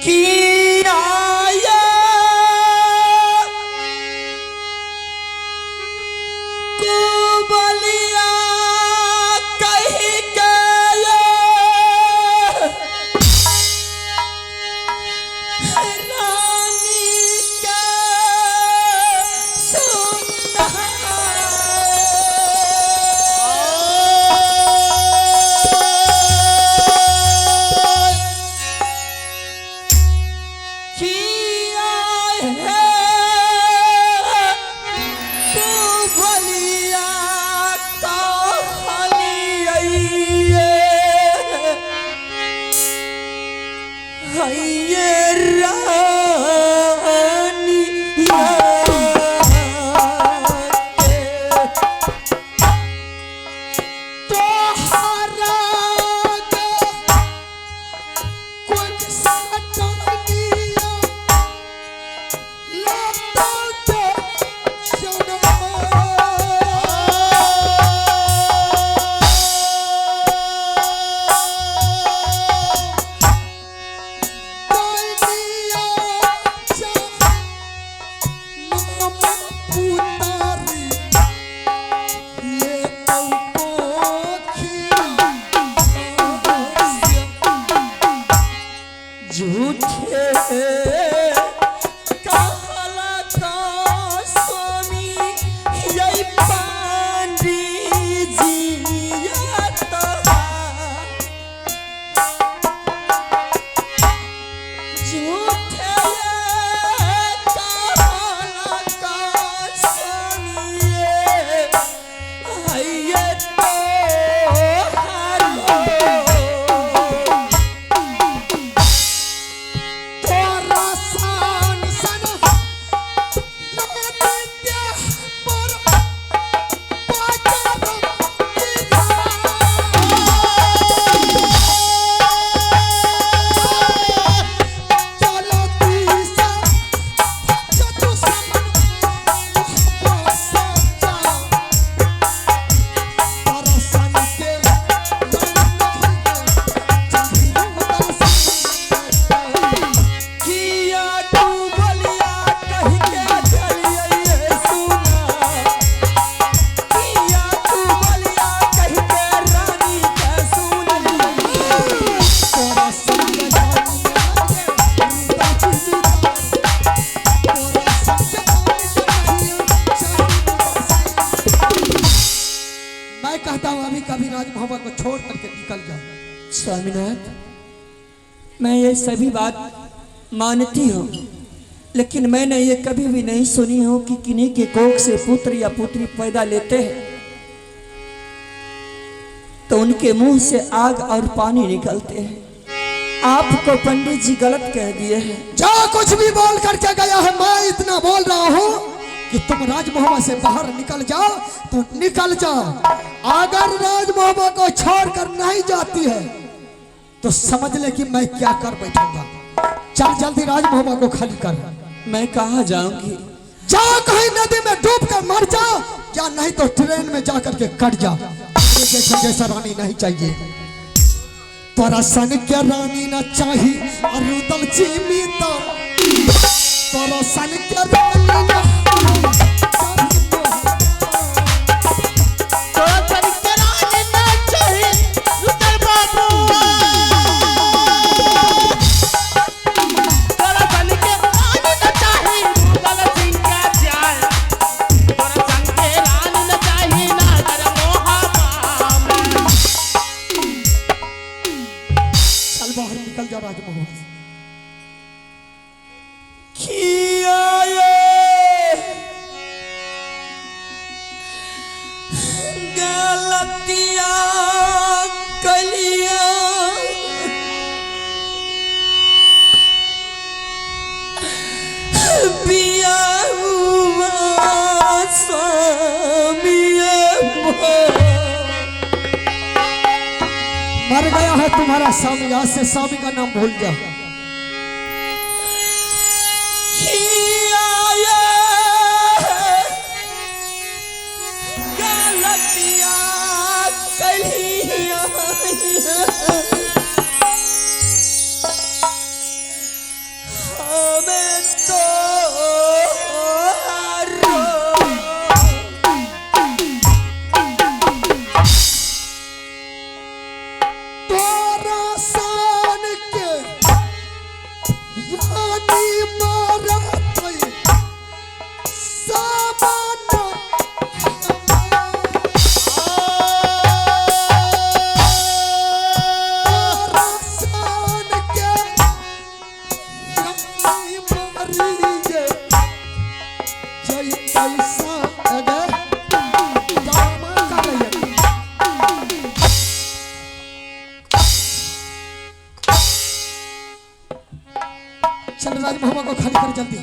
किया ये कुबलिया कहीं के ये रानी के सुना किया है कुबलिया कहलिए रानी तोहरा कुछ सटनिया झूठे कहला का स्वामी यही पांडी जिया झूठे कहला का स्वामी ये तो कहता हूँ अभी कभी राज मोहब्बत को छोड़ करके निकल जाओ। स्वामीनाथ, मैं ये सभी बात मानती हूँ, लेकिन मैंने ये कभी भी नहीं सुनी हो कि किन्हीं के कोख से पुत्र या पुत्री पैदा लेते हैं तो उनके मुंह से आग और पानी निकलते हैं। आपको पंडित जी गलत कह दिए हैं। जो कुछ भी बोल करके गया है, मैं इतना बोल रहा हूँ कि तुम राज मोहब्बत से बाहर निकल जाओ तो निकल जाओ। अगर राज मोहब्बत को छोड़कर नहीं जाती है तो समझ ले कि मैं क्या कर बैठूंगा। चल जल्दी राज मोहब्बत को खाली कर। मैं कहाँ जाऊंगी? जाओ कहीं नदी में डूब कर मर जाओ, या नहीं तो ट्रेन में जाकर के कट जाओ। जैसा जैसा रानी नहीं चाहिए तोरा सन के रानी ना चाहिए और रुदल चीमी तोरा सन के रानी ना मर गया है तुम्हारा स्वामी। आज से स्वामी का नाम भूल जाओ। चल राज मोहब्बा को खाली कर जल्दी।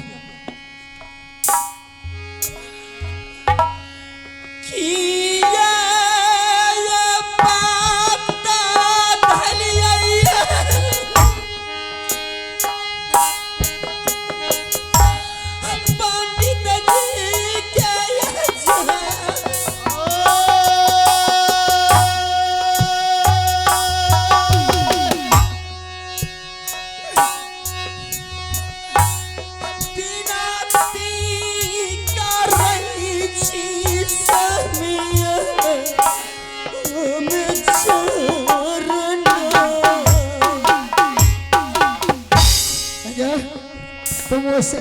तुम वैसे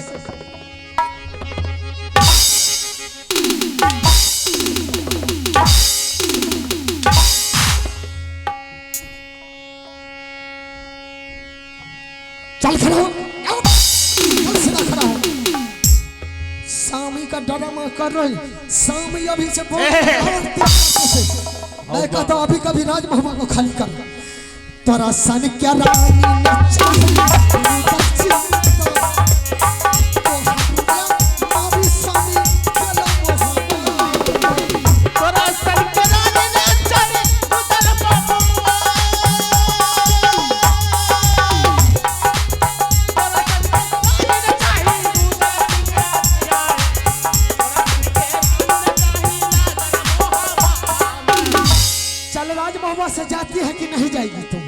चल खड़ा हो, सीधा खड़ा हो। स्वामी का ड्रामा कर रही स्वामी अभी से बोल मैं कहता हूं अभी कभी राज मोहब्बा को खाली कर। तोरा सन क्या रानी से जाती है कि नहीं जाएगी तुम?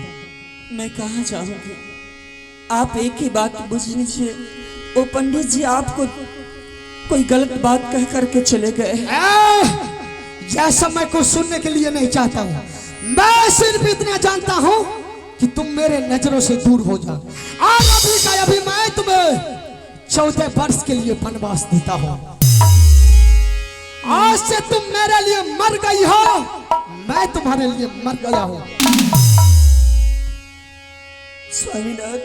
मैं कहाँ जाऊंगी? आप एक ही बात बुझ लीजिए, वो पंडित जी आपको कोई गलत बात कह करके चले गए। जैसा मैं कुछ सुनने के लिए नहीं चाहता हूँ, मैं सिर्फ इतना जानता हूँ कि तुम मेरे नजरों से दूर हो जाओ। और अभी का अभी मैं तुम्हें 14 वर्ष के लिए वनवास देता हूँ। आज से तुम मेरे लिए मर गई हो, मैं तुम्हारे लिए मर गया हूं। स्वामीनाथ,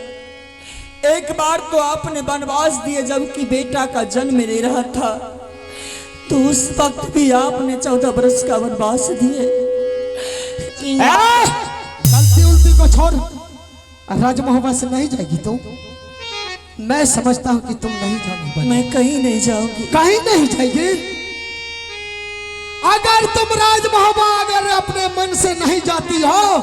एक बार तो आपने वनवास दिए जबकि बेटा का जन्म ले रहा था, तो उस वक्त भी आपने 14 वर्ष का वनवास दिए। गलती उल्टी को छोड़, राज मोहब्बा से नहीं जाएगी तुम। मैं समझता हूं कि तुम नहीं जाओगी। मैं कहीं नहीं जाऊंगी। कहीं नहीं जाएगी? अगर तुम राज मोहब्बा अगर अपने मन से नहीं जाती हो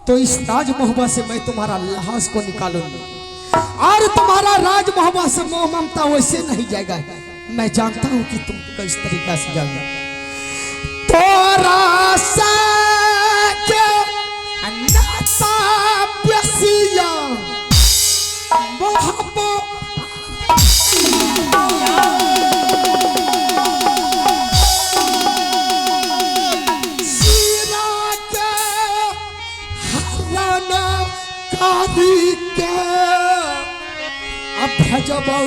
तो इस राज मोहब्बा से मैं तुम्हारा लाश को निकालूंगा और तुम्हारा राज मोहब्बा से मोह ममता वैसे नहीं जाएगा। मैं जानता हूं कि तुम किस तरीका से जाओगे। तोरा सा नाता प्यासिया मोहब्बा भजबौ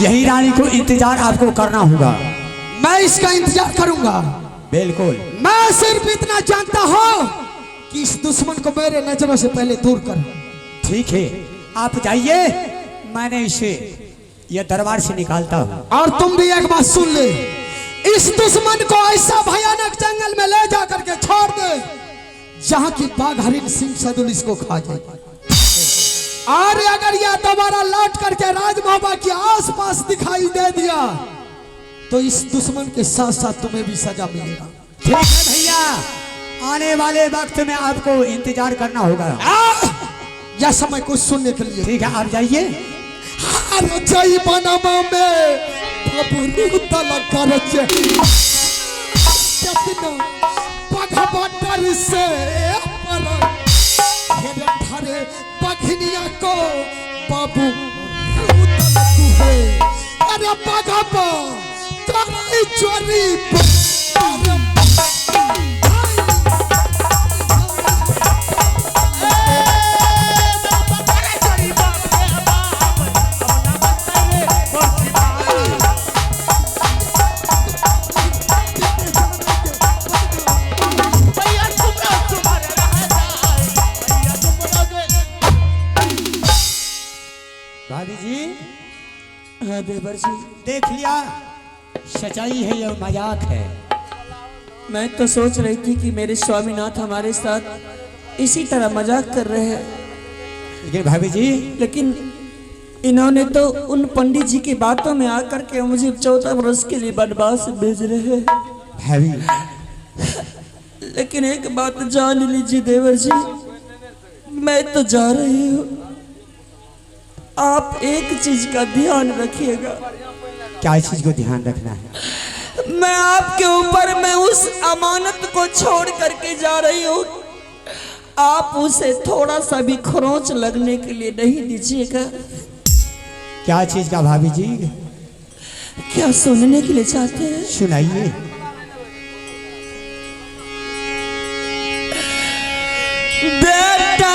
यही रानी को इंतजार आपको करना होगा। मैं इसका इंतजार करूंगा। बिल्कुल। मैं सिर्फ इतना जानता हूं कि इस दुश्मन को मेरे नजरों से पहले दूर कर। ठीक है, आप जाइए, मैंने इसे यह दरबार से निकालता हूँ। और तुम भी एक बात सुन ले, इस दुश्मन को ऐसा भयानक जंगल में ले जा करके छोड़ दे जहां की बाघ हरिण सिंह सदुल इसको खा जाए। और अगर यह दोबारा लौट करके राजमहल के आसपास दिखाई दे दिया तो इस दुश्मन के साथ साथ तुम्हें भी सजा मिलेगा। ठीक है भैया, आने वाले वक्त में आपको इंतजार करना होगा। यह समय कुछ सुनने के लिए। ठीक है, आप जाइए। अरे जय बनवा में बाबू तलक कर भगवतर से ढरे बघनिया को बाबू अरे बघपा चोरी भाभी जी, हाँ देवर जी, देख लिया, सच्चाई है, यह मजाक है। मैं तो सोच रही थी कि मेरे स्वामीनाथ हमारे साथ इसी तरह मजाक कर रहे हैं, ये भाभी जी, लेकिन इन्होंने तो उन पंडित जी की बातों में आकर के मुझे 14 वर्ष के लिए वनवास भेज रहे हैं। भाभी, लेकिन एक बात जान लीजिए देवर जी, मैं तो जा रही हूँ, आप एक चीज का ध्यान रखिएगा। क्या चीज को ध्यान रखना है? मैं आपके ऊपर मैं उस अमानत को छोड़ करके जा रही हूँ, आप उसे थोड़ा सा भी खरोंच लगने के लिए नहीं दीजिएगा। क्या चीज का भाभी जी? क्या सुनने के लिए चाहते हैं? सुनाइए। बेटा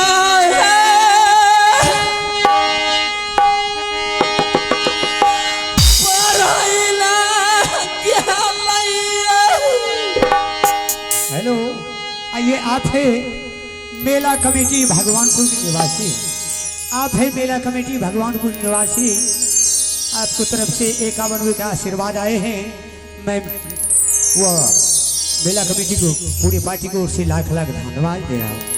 हेलो, आइए, आप है मेला कमेटी भगवानपुर के निवासी, आप है मेला कमेटी भगवानपुर निवासी, आपको तरफ से 51 रुपये का आशीर्वाद आए हैं। मैं वो मेला कमेटी को, पूरी पार्टी को, उससे लाख लाख धन्यवाद दे रहा हूँ।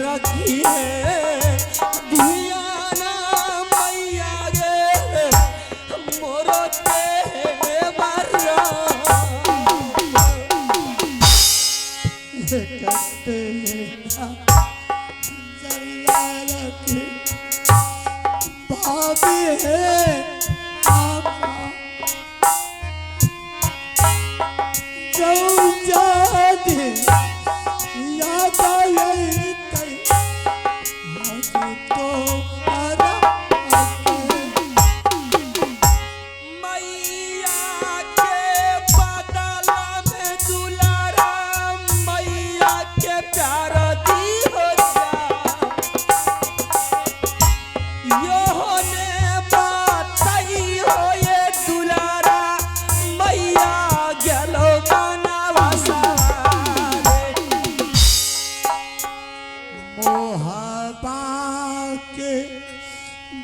रखी है धियाना मैया गे मोरो ते बरा कहते जरिया रखे भाभी है आपा जो जाने याद आई कई आज तो अरा मैया के बदला में दुलारा मैया के प्यार दी हो जा यो ने बताई हो ये दुलारा मैया गेलो बनावा सारे मोहबा के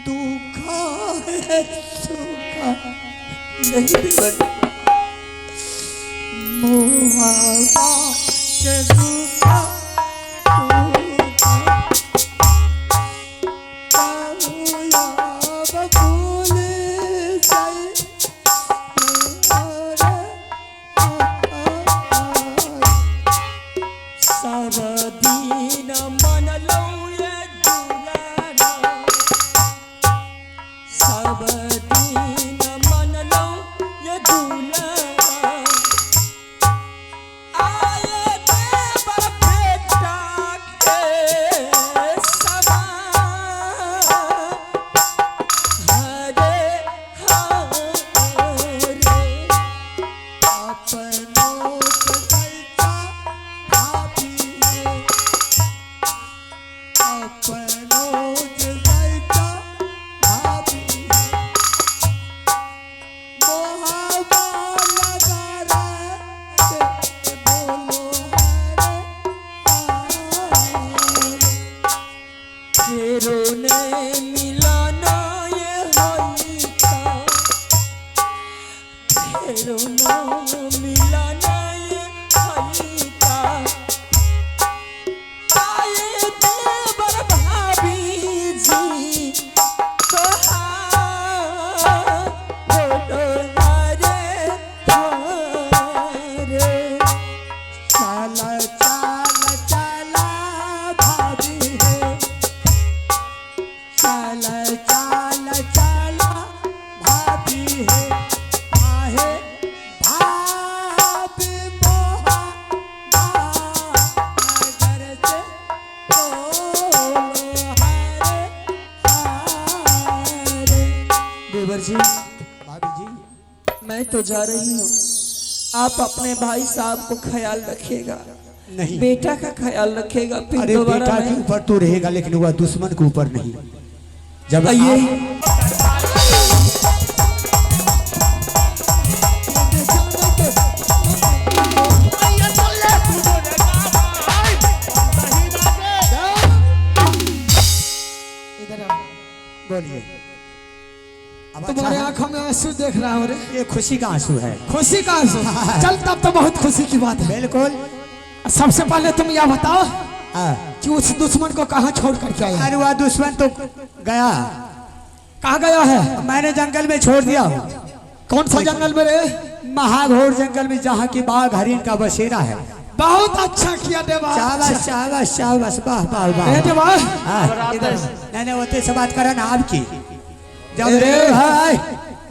दुखा है सुखा नहीं बिगड़ मोहबा के दुखा सब दिन मन लो ये दुलारा सब दिन मन लो ये दुलारा आए देवर बेटा के समान हरे हरे अपनों के कैसा भाभी है अपनों के कैसा भाभी है मोहबा लगा रे बोलो फेरो ने मिलाना ये होई था फेरो ना मिलाना ये होई था आए देवर भाभी जी कहाँ बोलो हरे हरे चल चल चला भाभी है चल चल चला भाभी है आहे भाभी मोहा नगर से बोलो हरे देवर जी भाभी जी मैं तो जा रही हूँ आप अपने भाई साहब को ख्याल रखिएगा नहीं बेटा का ख्याल रखिएगा फिर अरे दोबारा बेटा के मैं ऊपर तो रहेगा लेकिन वह दुश्मन के ऊपर नहीं जब आइए बोलिए अब तुम्हारे अच्छा आंखों में आंसू देख रहा हूँ रे ये खुशी का आंसू है खुशी का आंसू चल तब तो बहुत खुशी की बात है बिल्कुल सबसे पहले तुम यह बताओ हाँ। कि उस दुश्मन को कहाँ छोड़ करके आया अरे वह दुश्मन तो गया कहाँ गया है मैंने जंगल में छोड़ दिया कौन सा जंगल में रे महाघोर जंगल में जहाँ की बाघ हरिण का बसेरा है बहुत अच्छा किया देवा शाबाश शाबाश शाबाश वाह वाह वाह ए देवा हाँ, इधर नहीं नहीं होते से बात करा ना आपकी जब अरे। रे भाई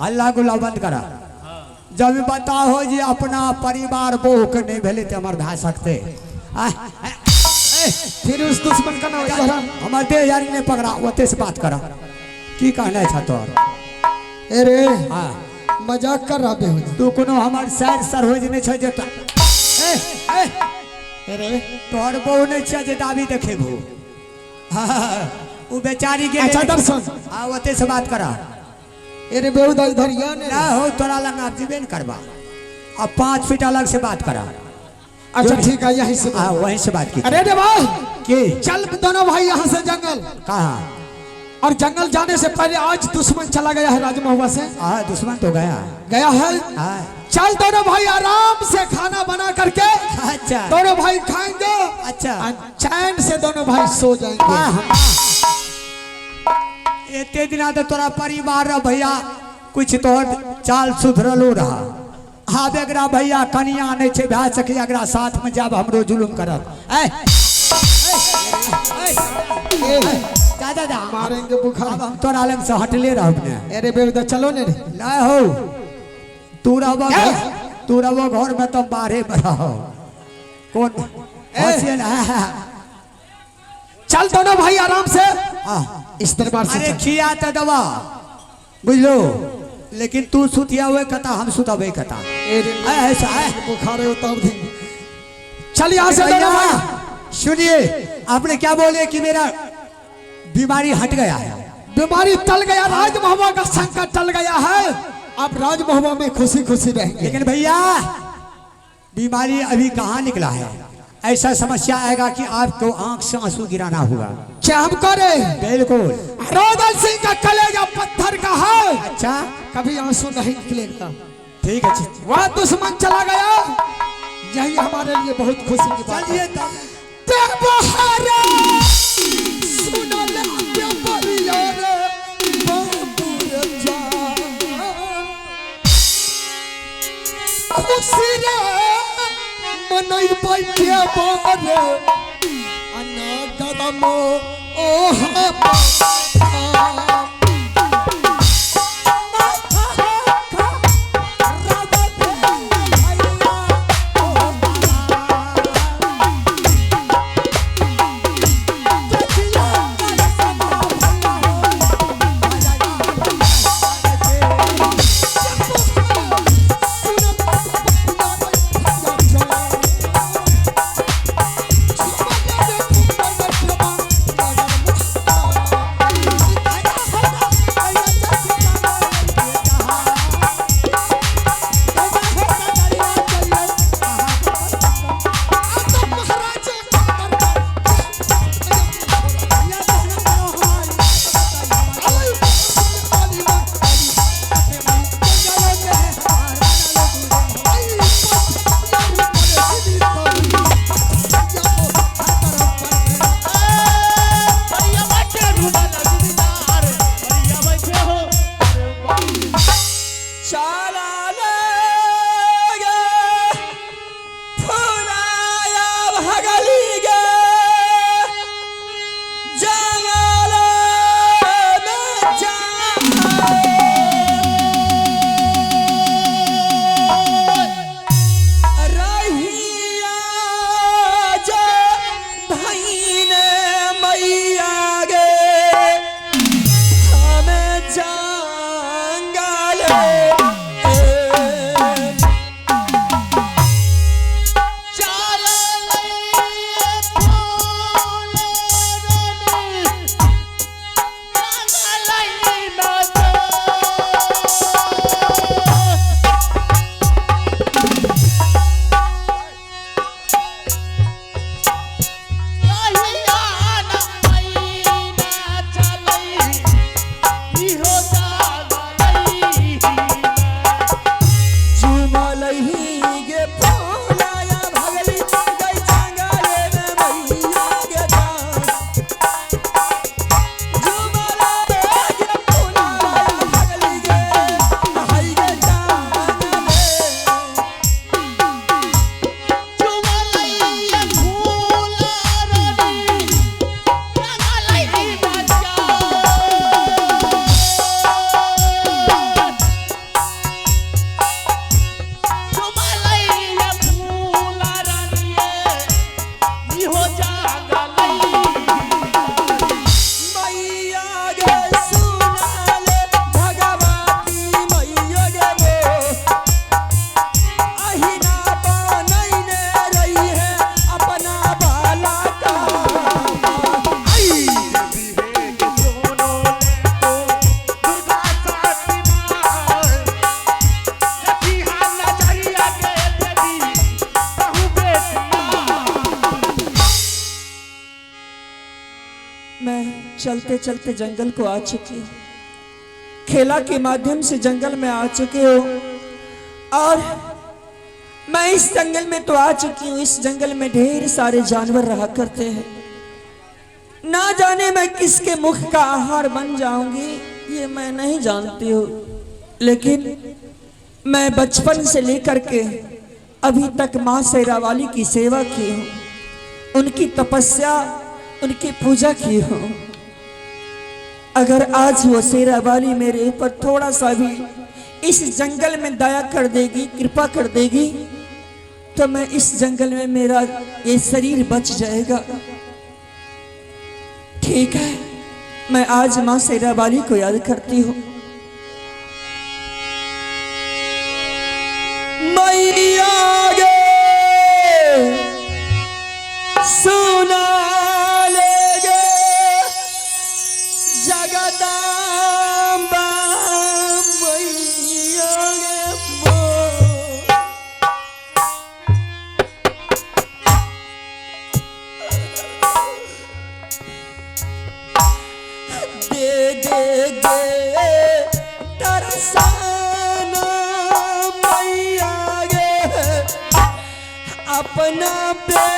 अल्लाह गुला बंद करा जब बताओ जी अपना परिवार बोह के नहीं भेले तो हमारे भा सकते फिर उस दुश्मन का नाम करा हमारे देह यारी ने पकड़ा होते से बात करा की कहना था तो अरे हाँ मजाक कर रहा बेहुद तू कोनो हमार सैर सर हो जने छै जे अरे तोहर बहु नहीं छै जे दाबी देखे भू वो बेचारी के अच्छा दर्शन हाँ होते से बात करा अरे बेहुद इधर या ने ना हो तोरा लंग आप जीवे न करबा अब 5 फीट अलग से बात करा अच्छा ठीक है यहीं से हाँ वहीं से बात की अरे देवा की चल दोनों भाई यहाँ से जंगल कहा और जंगल जाने से पहले आज दुश्मन चला गया है राज महुआ से। हाँ दुश्मन तो गया। गया है। हाँ चल दोनों भाई आराम से खाना बना करके अच्छा दोनों भाई खाएंगे। अच्छा और चैन से दोनों भाई सो जाएंगे। इतने दिन तो तोरा परिवार रहा भैया कुछ तो चाल सुधरलो रहा। हाँ बेगरा भैया कनिया नहीं छे भा सके अगरा साथ में जब हमरो जुलुम करत दादा मारेंगे बुखार। अब हम तोरा लंग से हटले रह अपने। अरे बेवदा चलो ने रे। नहीं हो तू रहो घर में तो बाहरे बड़ा हो कौन हंसियन चल दोनों भाई आराम से हाँ। इस दरबार से अरे चल। खिया तो दवा बुझलो लेकिन तू सुतिया हुए कथा हम सुतबे कथा ऐसा है। बुखार है तब देंगे। चल यहाँ से दोनों भाई। सुनिए आपने क्या बोले कि मेरा बीमारी हट गया है। बीमारी टल गया। राज महुआ का संकट टल गया है। अब राज महुआ में खुशी खुशी रहेंगे। लेकिन भैया बीमारी अभी कहाँ निकला है। ऐसा समस्या आएगा कि आपको आंख से आंसू गिराना होगा। क्या हम करे? बिल्कुल। रोदन सिंह का कलेजा पत्थर का है। अच्छा कभी आंसू नहीं निकलेगा। ठीक है वह दुश्मन चला गया। यही हमारे लिए बहुत खुशी की बात है। चलिए खुशी रे मनई बैठे बोरे अन्ना कदम मैं चलते चलते जंगल को आ चुकी हूँ, खेला के माध्यम से जंगल में आ चुके हो और मैं इस जंगल में तो आ चुकी हूँ। इस जंगल में ढेर सारे जानवर रहा करते हैं, ना जाने मैं किसके मुख का आहार बन जाऊंगी ये मैं नहीं जानती हूँ। लेकिन मैं बचपन से लेकर के अभी तक माँ शेरावाली की सेवा की हूँ, उनकी तपस्या उनकी पूजा की हूँ। अगर आज वो शेरावाली मेरे ऊपर थोड़ा सा भी इस जंगल में दया कर देगी, कृपा कर देगी, तो मैं इस जंगल में मेरा ये शरीर बच जाएगा। ठीक है, मैं आज माँ शेरावाली को याद करती हूँ। मैया गे सुना लेगे जगदम्बा मैया गे दे दे तरसाना मैया गे अपना बेटी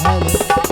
हेलो